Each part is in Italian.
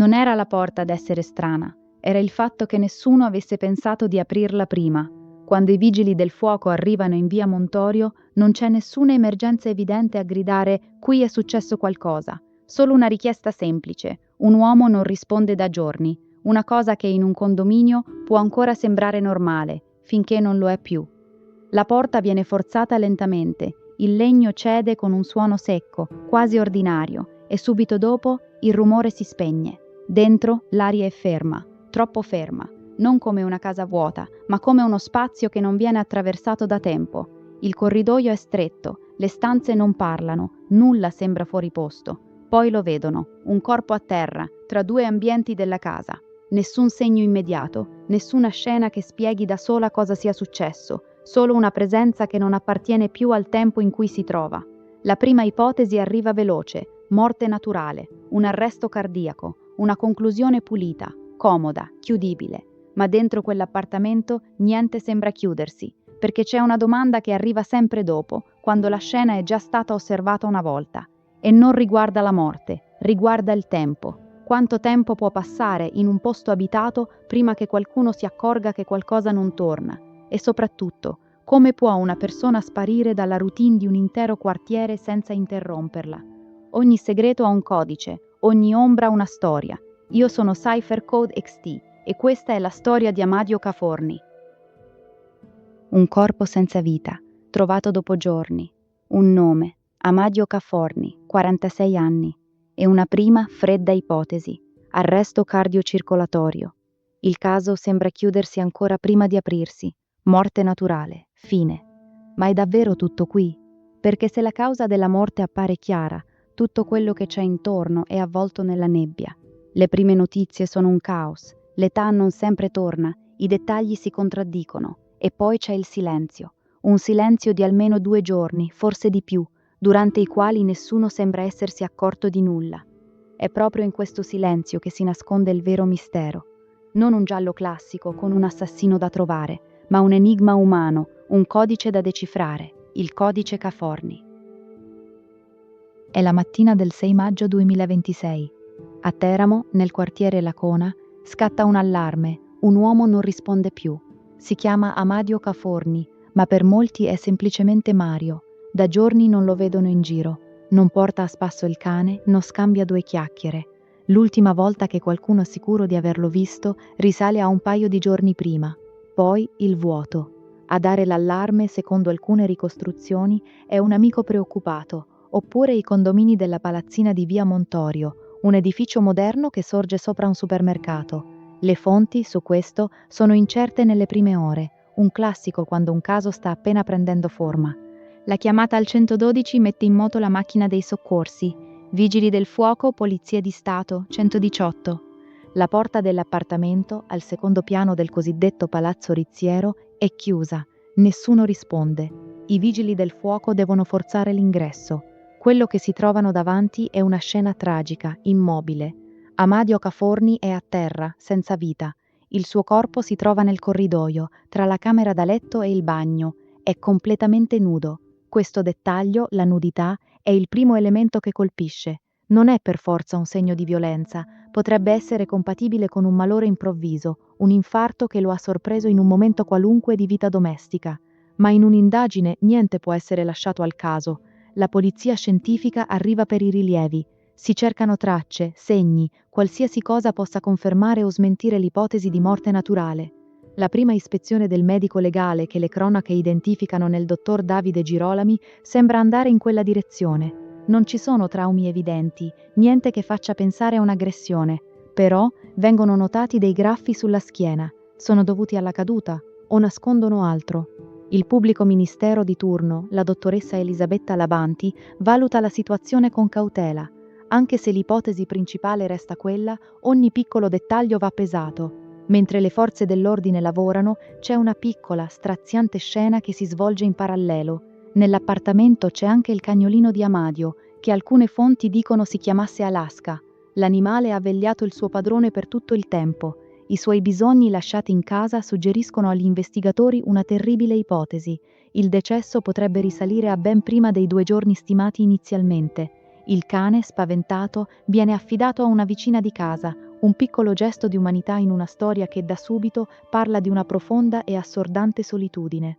Non era la porta ad essere strana, era il fatto che nessuno avesse pensato di aprirla prima. Quando i vigili del fuoco arrivano in via Montorio, non c'è nessuna emergenza evidente a gridare «qui è successo qualcosa», solo una richiesta semplice. Un uomo non risponde da giorni, una cosa che in un condominio può ancora sembrare normale, finché non lo è più. La porta viene forzata lentamente, il legno cede con un suono secco, quasi ordinario, e subito dopo il rumore si spegne. Dentro l'aria è ferma, troppo ferma, non come una casa vuota, ma come uno spazio che non viene attraversato da tempo. Il corridoio è stretto, le stanze non parlano, nulla sembra fuori posto. Poi lo vedono, un corpo a terra, tra due ambienti della casa. Nessun segno immediato, nessuna scena che spieghi da sola cosa sia successo, solo una presenza che non appartiene più al tempo in cui si trova. La prima ipotesi arriva veloce, morte naturale, un arresto cardiaco, una conclusione pulita, comoda, chiudibile. Ma dentro quell'appartamento niente sembra chiudersi, perché c'è una domanda che arriva sempre dopo, quando la scena è già stata osservata una volta. E non riguarda la morte, riguarda il tempo. Quanto tempo può passare in un posto abitato prima che qualcuno si accorga che qualcosa non torna? E soprattutto, come può una persona sparire dalla routine di un intero quartiere senza interromperla? Ogni segreto ha un codice, ogni ombra una storia. Io sono Cypher Code XT e questa è la storia di Amadio Caforni. Un corpo senza vita, trovato dopo giorni. Un nome, Amadio Caforni, 46 anni. E una prima fredda ipotesi, arresto cardiocircolatorio. Il caso sembra chiudersi ancora prima di aprirsi. Morte naturale, fine. Ma è davvero tutto qui? Perché se la causa della morte appare chiara, tutto quello che c'è intorno è avvolto nella nebbia. Le prime notizie sono un caos, l'età non sempre torna, i dettagli si contraddicono, e poi c'è il silenzio. Un silenzio di almeno 2 giorni, forse di più, durante i quali nessuno sembra essersi accorto di nulla. È proprio in questo silenzio che si nasconde il vero mistero. Non un giallo classico con un assassino da trovare, ma un enigma umano, un codice da decifrare, il codice Caforni. È la mattina del 6 maggio 2026. A Teramo, nel quartiere Lacona, scatta un allarme, un uomo non risponde più. Si chiama Amadio Caforni, ma per molti è semplicemente Mario. Da giorni non lo vedono in giro, non porta a spasso il cane, non scambia 2 chiacchiere. L'ultima volta che qualcuno è sicuro di averlo visto risale a un paio di giorni prima. Poi il vuoto. A dare l'allarme, secondo alcune ricostruzioni, è un amico preoccupato, oppure i condomini della palazzina di via Montorio, un edificio moderno che sorge sopra un supermercato. Le fonti, su questo, sono incerte nelle prime ore, un classico quando un caso sta appena prendendo forma. La chiamata al 112 mette in moto la macchina dei soccorsi, vigili del fuoco, polizia di Stato, 118. La porta dell'appartamento, al secondo piano del cosiddetto palazzo Rizziero, è chiusa, nessuno risponde. I vigili del fuoco devono forzare l'ingresso. Quello che si trovano davanti è una scena tragica, immobile. Amadio Caforni è a terra, senza vita. Il suo corpo si trova nel corridoio, tra la camera da letto e il bagno. È completamente nudo. Questo dettaglio, la nudità, è il primo elemento che colpisce. Non è per forza un segno di violenza, potrebbe essere compatibile con un malore improvviso, un infarto che lo ha sorpreso in un momento qualunque di vita domestica. Ma in un'indagine niente può essere lasciato al caso. La polizia scientifica arriva per i rilievi. Si cercano tracce, segni, qualsiasi cosa possa confermare o smentire l'ipotesi di morte naturale. La prima ispezione del medico legale che le cronache identificano nel dottor Davide Girolami sembra andare in quella direzione. Non ci sono traumi evidenti, niente che faccia pensare a un'aggressione, però vengono notati dei graffi sulla schiena. Sono dovuti alla caduta o nascondono altro? Il pubblico ministero di turno, la dottoressa Elisabetta Labanti, valuta la situazione con cautela. Anche se l'ipotesi principale resta quella, ogni piccolo dettaglio va pesato. Mentre le forze dell'ordine lavorano, c'è una piccola, straziante scena che si svolge in parallelo. Nell'appartamento c'è anche il cagnolino di Amadio, che alcune fonti dicono si chiamasse Alaska. L'animale ha vegliato il suo padrone per tutto il tempo. I suoi bisogni lasciati in casa suggeriscono agli investigatori una terribile ipotesi. Il decesso potrebbe risalire a ben prima dei 2 giorni stimati inizialmente. Il cane, spaventato, viene affidato a una vicina di casa, un piccolo gesto di umanità in una storia che da subito parla di una profonda e assordante solitudine.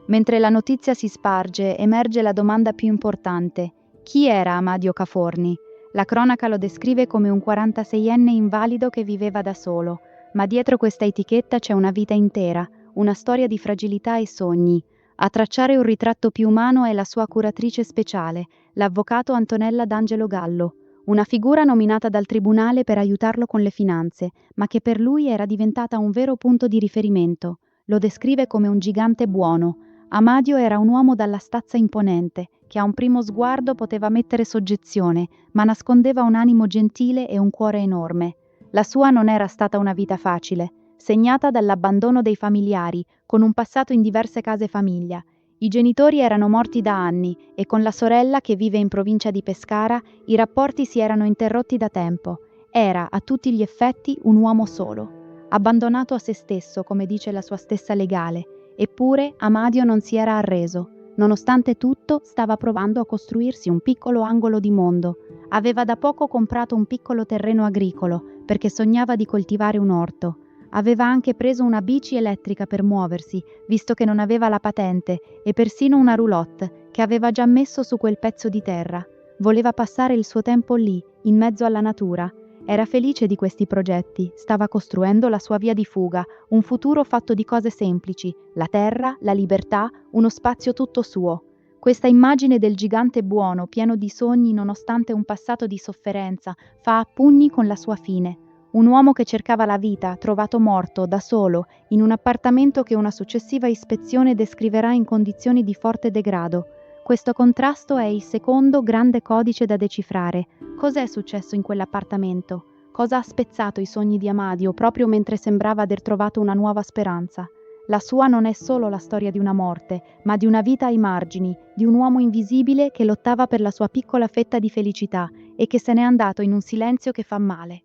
Mentre la notizia si sparge, emerge la domanda più importante: chi era Amadio Caforni? La cronaca lo descrive come un 46enne invalido che viveva da solo, ma dietro questa etichetta c'è una vita intera, una storia di fragilità e sogni. A tracciare un ritratto più umano è la sua curatrice speciale, l'avvocato Antonella D'Angelo Gallo, una figura nominata dal tribunale per aiutarlo con le finanze, ma che per lui era diventata un vero punto di riferimento. Lo descrive come un gigante buono. Amadio era un uomo dalla stazza imponente, che a un primo sguardo poteva mettere soggezione, ma nascondeva un animo gentile e un cuore enorme. La sua non era stata una vita facile, segnata dall'abbandono dei familiari, con un passato in diverse case famiglia. I genitori erano morti da anni e con la sorella, che vive in provincia di Pescara, i rapporti si erano interrotti da tempo. Era, a tutti gli effetti, un uomo solo, abbandonato a se stesso, come dice la sua stessa legale. Eppure Amadio non si era arreso. Nonostante tutto, stava provando a costruirsi un piccolo angolo di mondo. Aveva da poco comprato un piccolo terreno agricolo, perché sognava di coltivare un orto. Aveva anche preso una bici elettrica per muoversi, visto che non aveva la patente, e persino una roulotte, che aveva già messo su quel pezzo di terra. Voleva passare il suo tempo lì, in mezzo alla natura. Era felice di questi progetti, stava costruendo la sua via di fuga, un futuro fatto di cose semplici, la terra, la libertà, uno spazio tutto suo. Questa immagine del gigante buono, pieno di sogni nonostante un passato di sofferenza, fa a pugni con la sua fine. Un uomo che cercava la vita, trovato morto, da solo, in un appartamento che una successiva ispezione descriverà in condizioni di forte degrado. Questo contrasto è il secondo grande codice da decifrare. Cos'è successo in quell'appartamento? Cosa ha spezzato i sogni di Amadio proprio mentre sembrava aver trovato una nuova speranza? La sua non è solo la storia di una morte, ma di una vita ai margini, di un uomo invisibile che lottava per la sua piccola fetta di felicità e che se n'è andato in un silenzio che fa male.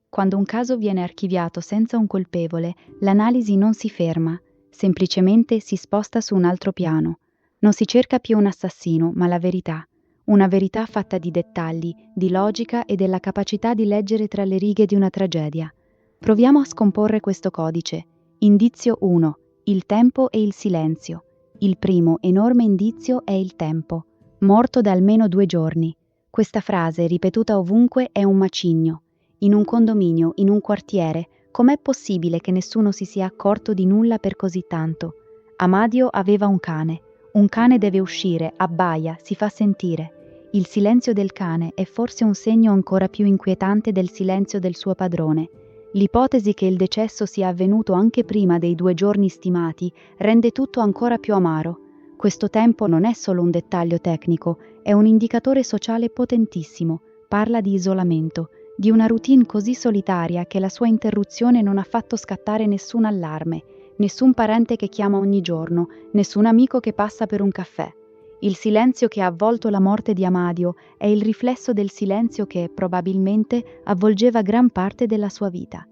Quando un caso viene archiviato senza un colpevole, l'analisi non si ferma, semplicemente si sposta su un altro piano. Non si cerca più un assassino, ma la verità. Una verità fatta di dettagli, di logica e della capacità di leggere tra le righe di una tragedia. Proviamo a scomporre questo codice. Indizio 1. Il tempo e il silenzio. Il primo enorme indizio è il tempo. Morto da almeno 2 giorni. Questa frase, ripetuta ovunque, è un macigno. In un condominio, in un quartiere, com'è possibile che nessuno si sia accorto di nulla per così tanto? Amadio aveva un cane. Un cane deve uscire, abbaia, si fa sentire. Il silenzio del cane è forse un segno ancora più inquietante del silenzio del suo padrone. L'ipotesi che il decesso sia avvenuto anche prima dei 2 giorni stimati rende tutto ancora più amaro. Questo tempo non è solo un dettaglio tecnico, è un indicatore sociale potentissimo. Parla di isolamento, di una routine così solitaria che la sua interruzione non ha fatto scattare nessun allarme, nessun parente che chiama ogni giorno, nessun amico che passa per un caffè. Il silenzio che ha avvolto la morte di Amadio è il riflesso del silenzio che, probabilmente, avvolgeva gran parte della sua vita.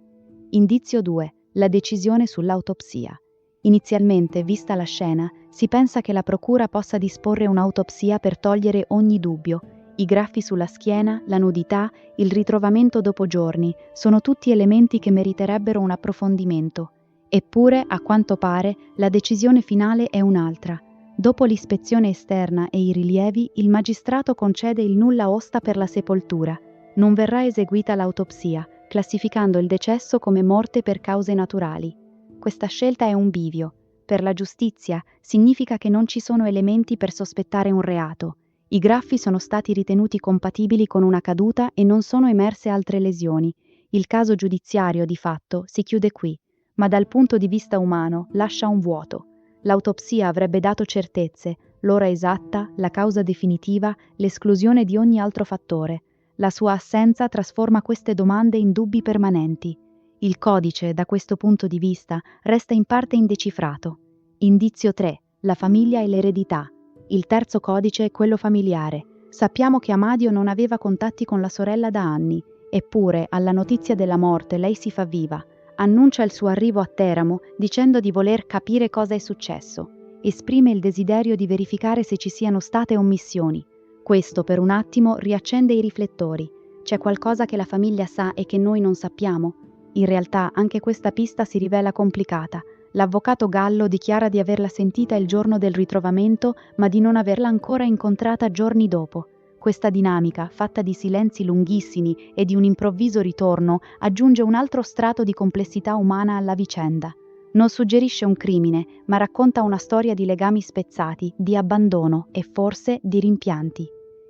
Indizio 2. La decisione sull'autopsia. Inizialmente, vista la scena, si pensa che la procura possa disporre un'autopsia per togliere ogni dubbio. I graffi sulla schiena, la nudità, il ritrovamento dopo giorni, sono tutti elementi che meriterebbero un approfondimento. Eppure, a quanto pare, la decisione finale è un'altra. Dopo l'ispezione esterna e i rilievi, il magistrato concede il nulla osta per la sepoltura. Non verrà eseguita l'autopsia, classificando il decesso come morte per cause naturali. Questa scelta è un bivio. Per la giustizia significa che non ci sono elementi per sospettare un reato. I graffi sono stati ritenuti compatibili con una caduta e non sono emerse altre lesioni. Il caso giudiziario, di fatto, si chiude qui, ma dal punto di vista umano lascia un vuoto. L'autopsia avrebbe dato certezze, l'ora esatta, la causa definitiva, l'esclusione di ogni altro fattore. La sua assenza trasforma queste domande in dubbi permanenti. Il codice, da questo punto di vista, resta in parte indecifrato. Indizio 3. La famiglia e l'eredità. Il terzo codice è quello familiare. Sappiamo che Amadio non aveva contatti con la sorella da anni, eppure, alla notizia della morte, lei si fa viva. Annuncia il suo arrivo a Teramo dicendo di voler capire cosa è successo. Esprime il desiderio di verificare se ci siano state omissioni. Questo, per un attimo, riaccende i riflettori. C'è qualcosa che la famiglia sa e che noi non sappiamo? In realtà anche questa pista si rivela complicata. L'avvocato Gallo dichiara di averla sentita il giorno del ritrovamento, ma di non averla ancora incontrata giorni dopo. Questa dinamica, fatta di silenzi lunghissimi e di un improvviso ritorno, aggiunge un altro strato di complessità umana alla vicenda. Non suggerisce un crimine, ma racconta una storia di legami spezzati, di abbandono e forse di rimpianti.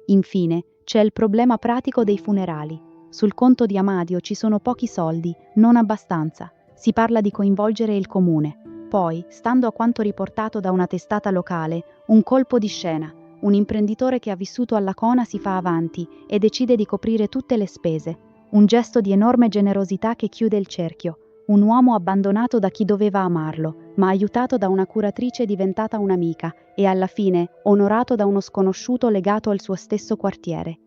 Infine, c'è il problema pratico dei funerali. Sul conto di Amadio ci sono pochi soldi, non abbastanza. Si parla di coinvolgere il comune. Poi, stando a quanto riportato da una testata locale, un colpo di scena. Un imprenditore che ha vissuto alla Cona si fa avanti e decide di coprire tutte le spese. Un gesto di enorme generosità che chiude il cerchio. Un uomo abbandonato da chi doveva amarlo, ma aiutato da una curatrice diventata un'amica e alla fine onorato da uno sconosciuto legato al suo stesso quartiere.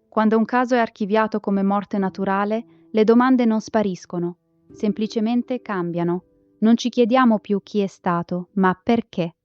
Quando un caso è archiviato come morte naturale, le domande non spariscono, semplicemente cambiano. Non ci chiediamo più chi è stato, ma perché.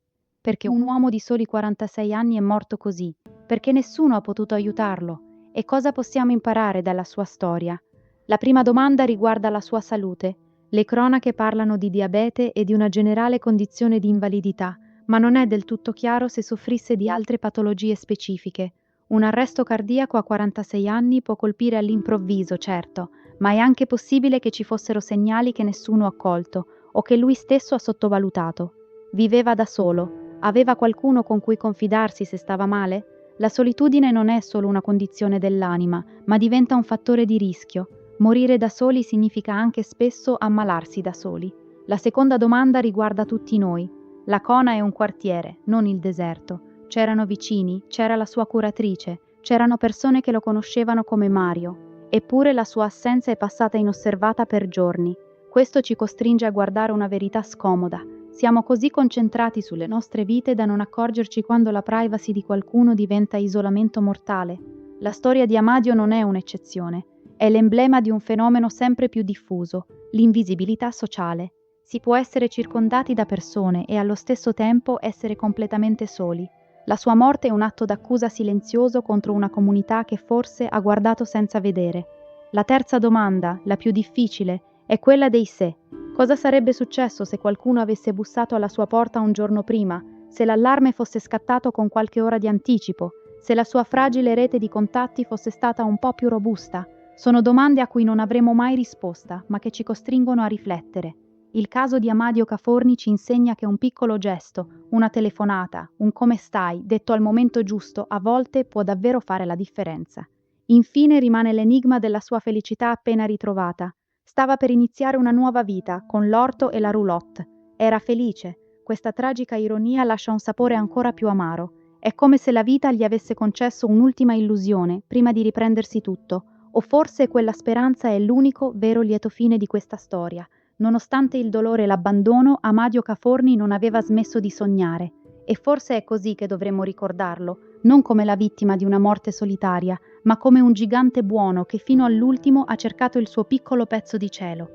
Perché un uomo di soli 46 anni è morto così, perché nessuno ha potuto aiutarlo, e cosa possiamo imparare dalla sua storia? La prima domanda riguarda la sua salute. Le cronache parlano di diabete e di una generale condizione di invalidità, ma non è del tutto chiaro se soffrisse di altre patologie specifiche. Un arresto cardiaco a 46 anni può colpire all'improvviso, certo, ma è anche possibile che ci fossero segnali che nessuno ha colto o che lui stesso ha sottovalutato. Viveva da solo, aveva qualcuno con cui confidarsi se stava male? La solitudine non è solo una condizione dell'anima, ma diventa un fattore di rischio. Morire da soli significa anche spesso ammalarsi da soli. La seconda domanda riguarda tutti noi. La Cona è un quartiere, non il deserto. C'erano vicini, c'era la sua curatrice, c'erano persone che lo conoscevano come Mario. Eppure la sua assenza è passata inosservata per giorni. Questo ci costringe a guardare una verità scomoda. Siamo così concentrati sulle nostre vite da non accorgerci quando la privacy di qualcuno diventa isolamento mortale. La storia di Amadio non è un'eccezione. È l'emblema di un fenomeno sempre più diffuso, l'invisibilità sociale. Si può essere circondati da persone e allo stesso tempo essere completamente soli. La sua morte è un atto d'accusa silenzioso contro una comunità che forse ha guardato senza vedere. La terza domanda, la più difficile, è quella dei se. Cosa sarebbe successo se qualcuno avesse bussato alla sua porta un giorno prima, se l'allarme fosse scattato con qualche ora di anticipo, se la sua fragile rete di contatti fosse stata un po' più robusta? Sono domande a cui non avremo mai risposta, ma che ci costringono a riflettere. Il caso di Amadio Caforni ci insegna che un piccolo gesto, una telefonata, un come stai, detto al momento giusto, a volte può davvero fare la differenza. Infine rimane l'enigma della sua felicità appena ritrovata. Stava per iniziare una nuova vita, con l'orto e la roulotte. Era felice. Questa tragica ironia lascia un sapore ancora più amaro. È come se la vita gli avesse concesso un'ultima illusione, prima di riprendersi tutto. O forse quella speranza è l'unico vero lieto fine di questa storia. Nonostante il dolore e l'abbandono, Amadio Caforni non aveva smesso di sognare. E forse è così che dovremmo ricordarlo, non come la vittima di una morte solitaria, ma come un gigante buono che fino all'ultimo ha cercato il suo piccolo pezzo di cielo.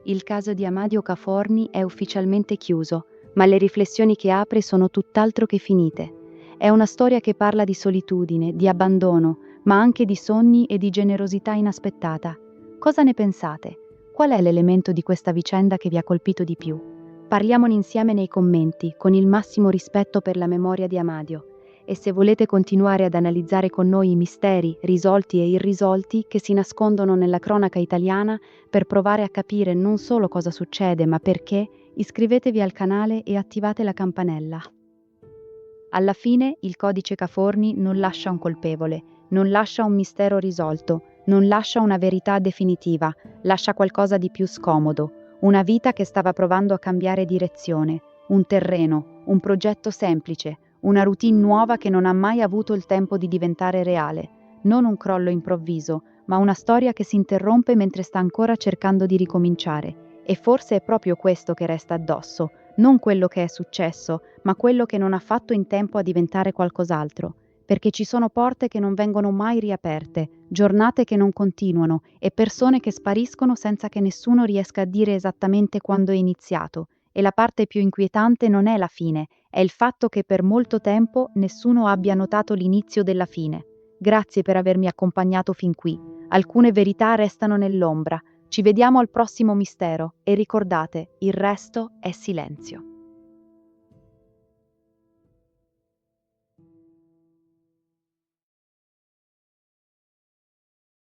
Il caso di Amadio Caforni è ufficialmente chiuso, ma le riflessioni che apre sono tutt'altro che finite. È una storia che parla di solitudine, di abbandono, ma anche di sogni e di generosità inaspettata. Cosa ne pensate? Qual è l'elemento di questa vicenda che vi ha colpito di più? Parliamone insieme nei commenti, con il massimo rispetto per la memoria di Amadio. E se volete continuare ad analizzare con noi i misteri, risolti e irrisolti, che si nascondono nella cronaca italiana, per provare a capire non solo cosa succede, ma perché, iscrivetevi al canale e attivate la campanella. Alla fine, il codice Caforni non lascia un colpevole, non lascia un mistero risolto, non lascia una verità definitiva, lascia qualcosa di più scomodo, una vita che stava provando a cambiare direzione, un terreno, un progetto semplice, una routine nuova che non ha mai avuto il tempo di diventare reale, non un crollo improvviso, ma una storia che si interrompe mentre sta ancora cercando di ricominciare. E forse è proprio questo che resta addosso, non quello che è successo, ma quello che non ha fatto in tempo a diventare qualcos'altro, perché ci sono porte che non vengono mai riaperte, giornate che non continuano e persone che spariscono senza che nessuno riesca a dire esattamente quando è iniziato. E la parte più inquietante non è la fine, è il fatto che per molto tempo nessuno abbia notato l'inizio della fine. Grazie per avermi accompagnato fin qui. Alcune verità restano nell'ombra. Ci vediamo al prossimo mistero e ricordate, il resto è silenzio.